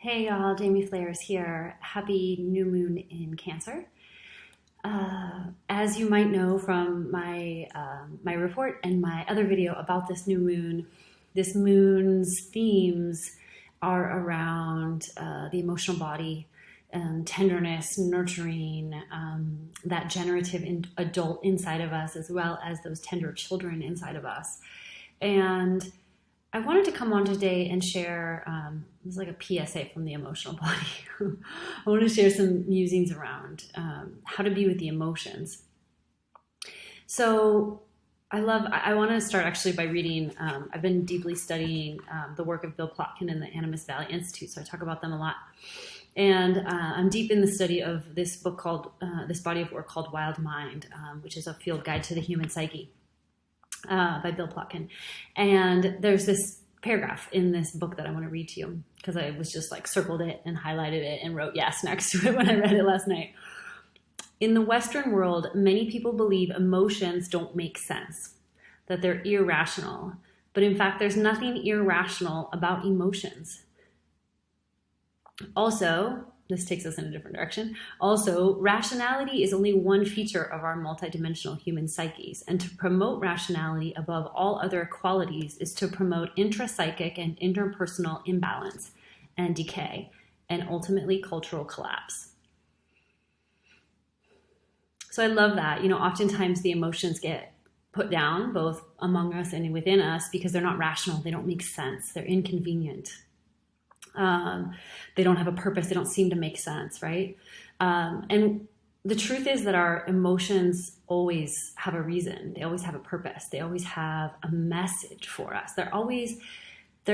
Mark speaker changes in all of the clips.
Speaker 1: Hey y'all, Jamie Flares here. Happy new moon in Cancer. As you might know from my report and my other video about this moon's themes are around the emotional body, tenderness, nurturing, that generative adult inside of us, as well as those tender children inside of us. And I wanted to come on today and share, it was like a PSA from the emotional body. I want to share some musings around how to be with the emotions. So I want to start actually by reading, I've been deeply studying the work of Bill Plotkin and the Animas Valley Institute, so I talk about them a lot. And I'm deep in the study of this book called, this body of work called Wild Mind, which is a field guide to the human psyche. By Bill Plotkin. And there's this paragraph in this book that I want to read to you because I was just like circled it and highlighted it and wrote yes next to it when I read it last night. In the Western world, many people believe emotions don't make sense, that they're irrational. But in fact, there's nothing irrational about emotions. Also, this takes us in a different direction. Also, rationality is only one feature of our multidimensional human psyches, and to promote rationality above all other qualities is to promote intrapsychic and interpersonal imbalance and decay, and ultimately cultural collapse. So I love that. Oftentimes the emotions get put down, both among us and within us, because they're not rational, they don't make sense, they're inconvenient. They don't have a purpose. They don't seem to make sense, right? And the truth is that our emotions always have a reason. They always have a purpose. They always have a message for us. They're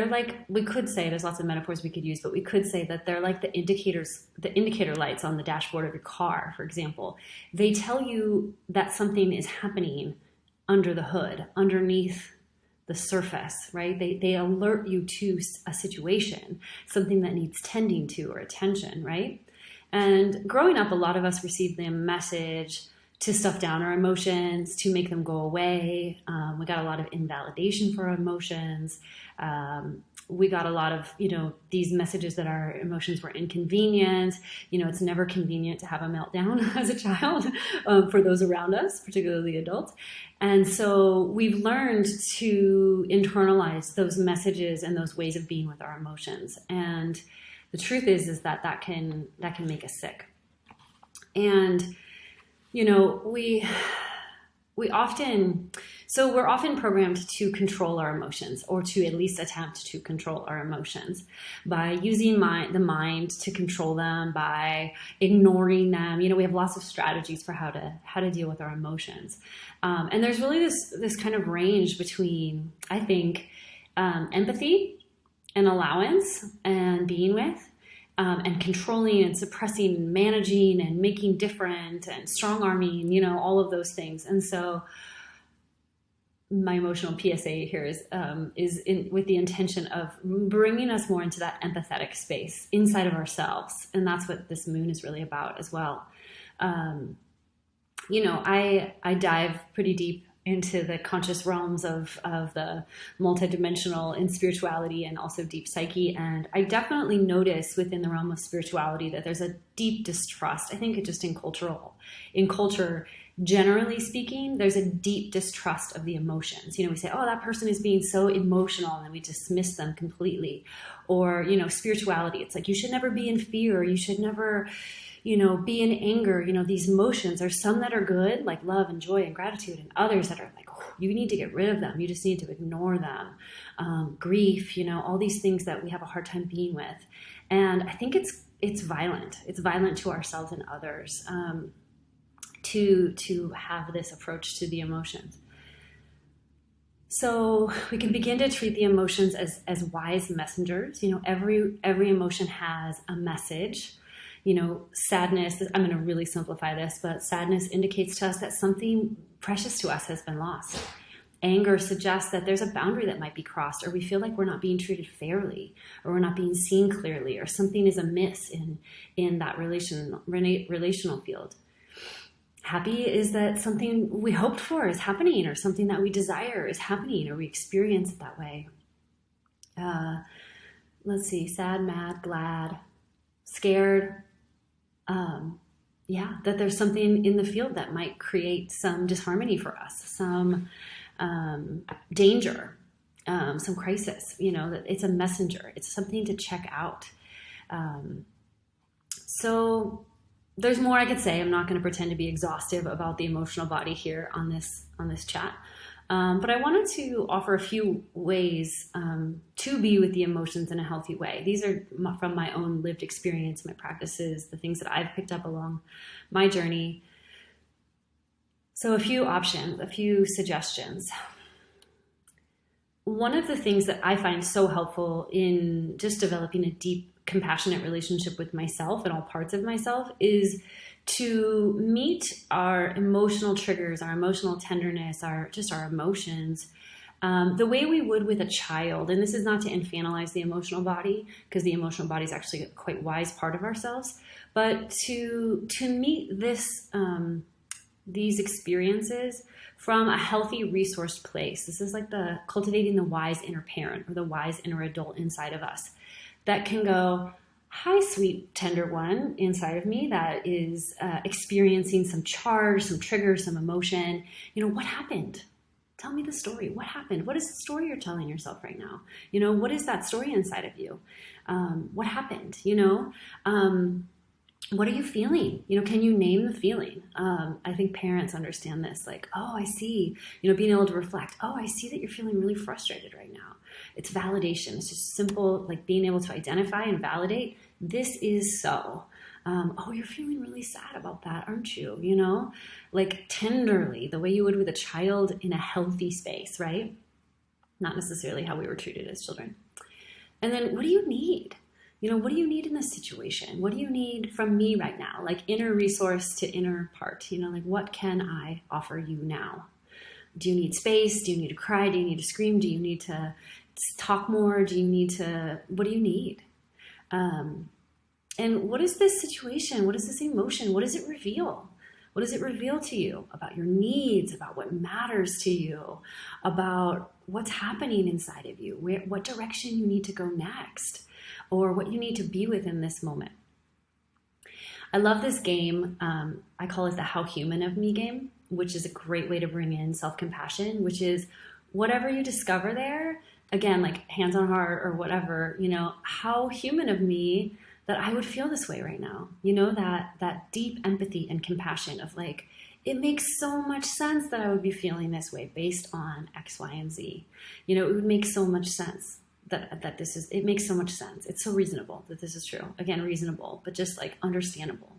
Speaker 1: like, we could say, there's lots of metaphors we could use, but we could say that they're like the indicator lights on the dashboard of your car, for example. They tell you that something is happening under the hood, underneath the surface, right? They alert you to a situation, something that needs tending to or attention, right? And growing up, a lot of us received the message to stuff down our emotions, to make them go away. We got a lot of invalidation for our emotions. We got a lot of, these messages that our emotions were inconvenient. It's never convenient to have a meltdown as a child for those around us, particularly adults. And so we've learned to internalize those messages and those ways of being with our emotions. And the truth is that can make us sick. And, we're often programmed to control our emotions, or to at least attempt to control our emotions by using the mind to control them, by ignoring them. We have lots of strategies for how to deal with our emotions. And there's really this kind of range between, I think, empathy and allowance and being with, and controlling and suppressing and managing and making different and strong-arming, all of those things. And so my emotional PSA here is with the intention of bringing us more into that empathetic space inside of ourselves. And that's what this moon is really about as well. I dive pretty deep into the conscious realms of the multidimensional in spirituality and also deep psyche. And I definitely notice within the realm of spirituality that there's a deep distrust. I think just in culture, generally speaking, there's a deep distrust of the emotions. We say, oh, that person is being so emotional, and then we dismiss them completely. Or, spirituality, it's like, you should never be in fear. You should never, be in anger. These emotions, there's some that are good, like love and joy and gratitude, and others that are like, oh, you need to get rid of them. You just need to ignore them. Grief, all these things that we have a hard time being with. And I think it's violent. It's violent to ourselves and others. To have this approach to the emotions. So we can begin to treat the emotions as wise messengers. Every emotion has a message. Sadness, I'm going to really simplify this, but sadness indicates to us that something precious to us has been lost. Anger suggests that there's a boundary that might be crossed, or we feel like we're not being treated fairly, or we're not being seen clearly, or something is amiss in that relational field. Happy is that something we hoped for is happening, or something that we desire is happening, or we experience it that way. let's see, sad, mad, glad, scared. That there's something in the field that might create some disharmony for us, some danger, some crisis, that it's a messenger. It's something to check out. So there's more I could say. I'm not going to pretend to be exhaustive about the emotional body here on this chat. But I wanted to offer a few ways to be with the emotions in a healthy way. These are from my own lived experience, my practices, the things that I've picked up along my journey. So a few options, a few suggestions. One of the things that I find so helpful in just developing a deep, compassionate relationship with myself and all parts of myself is to meet our emotional triggers, our emotional tenderness, our emotions, the way we would with a child. And this is not to infantilize the emotional body, because the emotional body is actually a quite wise part of ourselves, but to meet these experiences from a healthy, resourced place. This is like the cultivating the wise inner parent or the wise inner adult inside of us that can go, hi, sweet, tender one inside of me that is experiencing some charge, some trigger, some emotion. What happened? Tell me the story. What happened? What is the story you're telling yourself right now? What is that story inside of you? What happened? What are you feeling? Can you name the feeling? I think parents understand this. Like, oh, I see, being able to reflect. Oh, I see that you're feeling really frustrated right now. It's validation. It's just simple, like being able to identify and validate. This is so. Oh, you're feeling really sad about that, aren't you? Like tenderly, the way you would with a child in a healthy space, right? Not necessarily how we were treated as children. And then what do you need? What do you need in this situation? What do you need from me right now? Like inner resource to inner part, like what can I offer you now? Do you need space? Do you need to cry? Do you need to scream? Do you need to talk more? What do you need? And what is this situation? What is this emotion? What does it reveal? What does it reveal to you about your needs, about what matters to you, about what's happening inside of you, what direction you need to go next, or what you need to be with in this moment? I love this game. I call it the How Human of Me game, which is a great way to bring in self-compassion, which is whatever you discover there, again, like hands on heart or whatever, how human of me that I would feel this way right now, that deep empathy and compassion of like, it makes so much sense that I would be feeling this way based on X, Y, and Z. It would make so much sense that it makes so much sense. It's so reasonable that this is true. Again, reasonable, but just like understandable.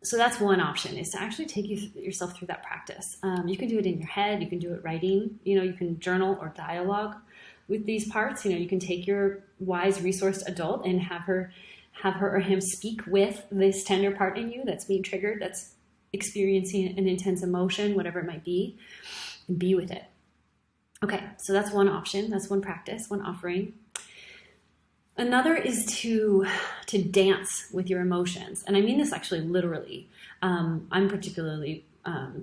Speaker 1: So that's one option, is to actually take yourself through that practice. You can do it in your head. You can do it writing. You can journal or dialogue with these parts. You can take your wise, resourced adult and have her or him speak with this tender part in you that's being triggered, that's experiencing an intense emotion, whatever it might be, and be with it. Okay, so that's one option. That's one practice, one offering. Another is to dance with your emotions. And I mean this actually literally. I'm particularly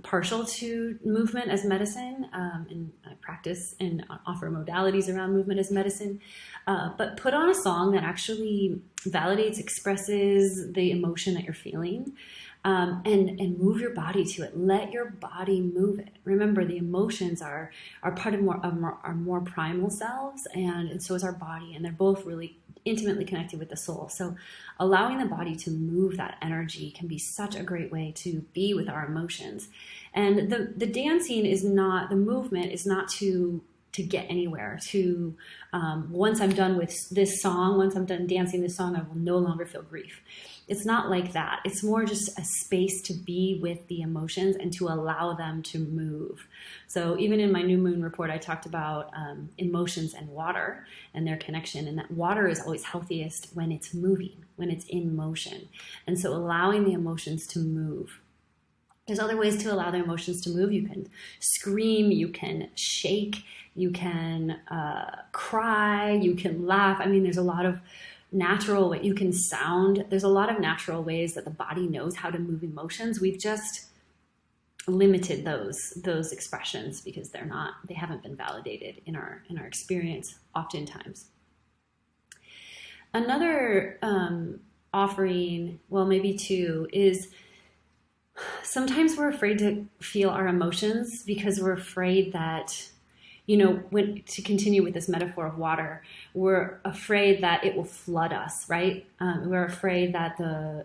Speaker 1: partial to movement as medicine, and I practice and offer modalities around movement as medicine. But put on a song that actually validates, expresses the emotion that you're feeling. And move your body to it. Let your body move it. Remember, the emotions are part of our more primal selves, and so is our body, and they're both really intimately connected with the soul. So allowing the body to move that energy can be such a great way to be with our emotions. And the dancing is not, the movement is not to get anywhere, to once I'm done with this song, once I'm done dancing this song, I will no longer feel grief. It's not like that. It's more just a space to be with the emotions and to allow them to move. So even in my new moon report, I talked about emotions and water and their connection, and that water is always healthiest when it's moving, when it's in motion. And so allowing the emotions to move. There's other ways to allow the emotions to move. You can scream, you can shake, you can cry, you can laugh. I mean, there's a lot of natural way you can sound. There's a lot of natural ways that the body knows how to move emotions. We've just limited those expressions because they haven't been validated in our experience oftentimes. Another offering, well, maybe two, is sometimes we're afraid to feel our emotions because we're afraid that, to continue with this metaphor of water, we're afraid that it will flood us, right? We're afraid that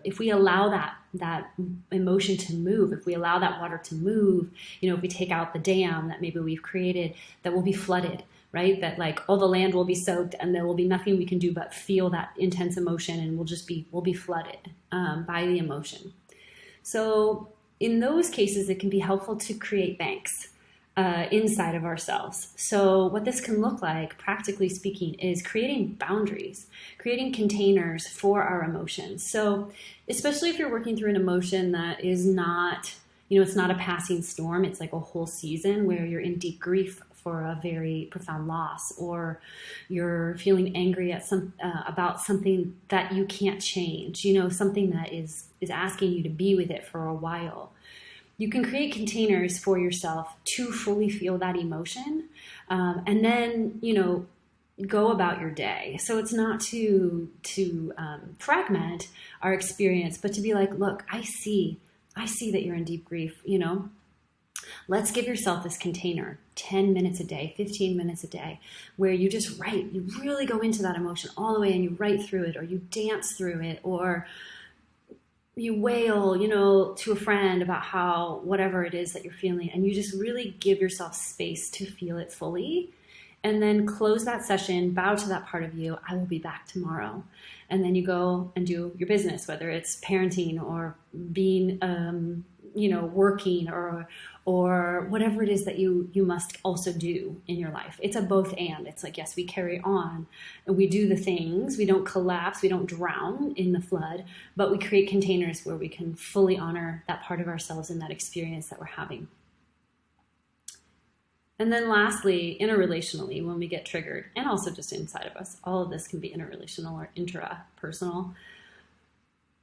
Speaker 1: if we allow that emotion to move, if we allow that water to move, if we take out the dam that maybe we've created, that we'll be flooded, right? That like all the land will be soaked and there will be nothing we can do but feel that intense emotion, and we'll be flooded by the emotion. So in those cases, it can be helpful to create banks inside of ourselves. So what this can look like, practically speaking, is creating boundaries, creating containers for our emotions. So especially if you're working through an emotion that is not, it's not a passing storm, it's like a whole season where you're in deep grief for a very profound loss, or you're feeling angry at about something that you can't change, something that is asking you to be with it for a while. You can create containers for yourself to fully feel that emotion, and then, go about your day. So it's not to fragment our experience, but to be like, look, I see that you're in deep grief, Let's give yourself this container, 10 minutes a day, 15 minutes a day, where you just write, you really go into that emotion all the way and you write through it, or you dance through it, or you wail, to a friend about how, whatever it is that you're feeling, and you just really give yourself space to feel it fully, and then close that session, bow to that part of you, I will be back tomorrow. And then you go and do your business, whether it's parenting or being, working or whatever it is that you must also do in your life. It's a both and. It's like, yes, we carry on and we do the things. We don't collapse. We don't drown in the flood, but we create containers where we can fully honor that part of ourselves and that experience that we're having. And then lastly, interrelationally, when we get triggered, and also just inside of us, all of this can be interrelational or intrapersonal.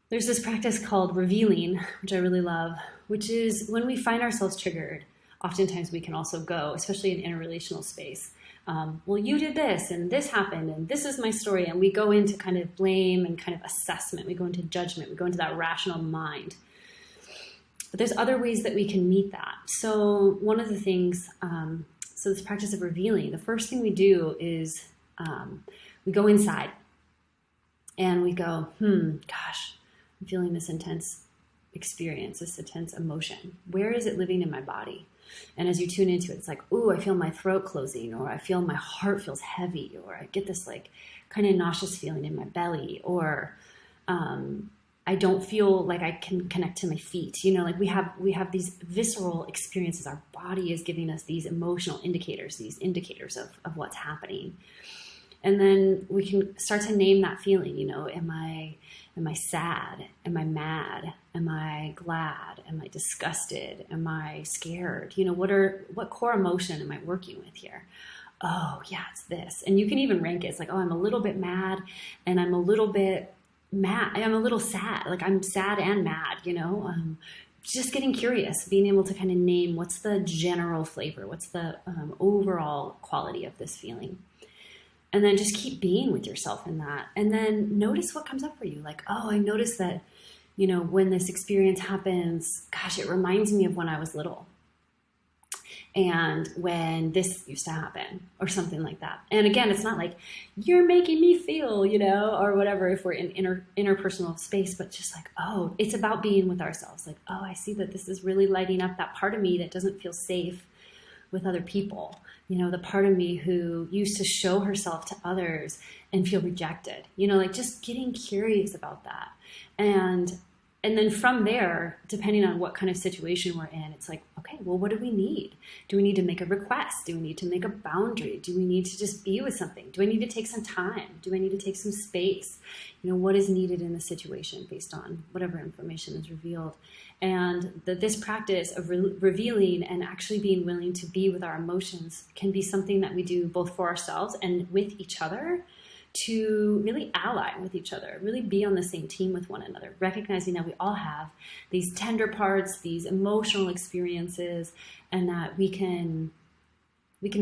Speaker 1: There's this practice called revealing, which I really love, which is when we find ourselves triggered, oftentimes we can also go, especially in interrelational space, well, you did this and this happened and this is my story. And we go into kind of blame and kind of assessment. We go into judgment. We go into that rational mind. But there's other ways that we can meet that. So one of the things, so this practice of revealing, the first thing we do is we go inside and we go, gosh, I'm feeling this intense experience, this intense emotion. Where is it living in my body? And as you tune into it, it's like, ooh, I feel my throat closing, or I feel my heart feels heavy, or I get this like kind of nauseous feeling in my belly, or I don't feel like I can connect to my feet. Like we have these visceral experiences. Our body is giving us these emotional indicators, these indicators of what's happening. And then we can start to name that feeling, am I sad? Am I mad? Am I glad? Am I disgusted? Am I scared? What core emotion am I working with here? Oh yeah, it's this. And you can even rank it. It's like, oh, I'm a little bit mad and I'm a little bit mad. I'm a little sad. Like I'm sad and mad, just getting curious, being able to kind of name what's the general flavor, what's the overall quality of this feeling. And then just keep being with yourself in that. And then notice what comes up for you. Like, oh, I noticed that, when this experience happens, gosh, it reminds me of when I was little. And when this used to happen or something like that. And again, it's not like you're making me feel, or whatever, if we're in interpersonal space, but just like, oh, it's about being with ourselves. Like, oh, I see that this is really lighting up that part of me that doesn't feel safe with other people. The part of me who used to show herself to others and feel rejected, like just getting curious about that. And then from there, depending on what kind of situation we're in, it's like, okay, well, what do we need? Do we need to make a request? Do we need to make a boundary? Do we need to just be with something? Do I need to take some time? Do I need to take some space? What is needed in the situation based on whatever information is revealed? And this practice of revealing and actually being willing to be with our emotions can be something that we do both for ourselves and with each other to really ally with each other, really be on the same team with one another, recognizing that we all have these tender parts, these emotional experiences, and that we can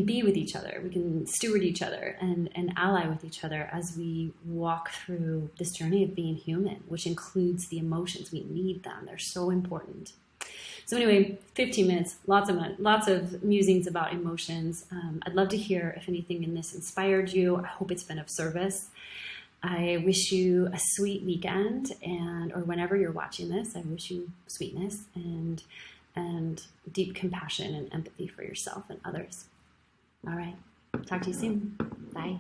Speaker 1: be with each other, we can steward each other and ally with each other as we walk through this journey of being human, which includes the emotions. We need them. They're so important. So anyway, 15 minutes, lots of musings about emotions. I'd love to hear if anything in this inspired you. I hope it's been of service. I wish you a sweet weekend, or whenever you're watching this, I wish you sweetness and deep compassion and empathy for yourself and others. All right. Talk to you soon. Bye.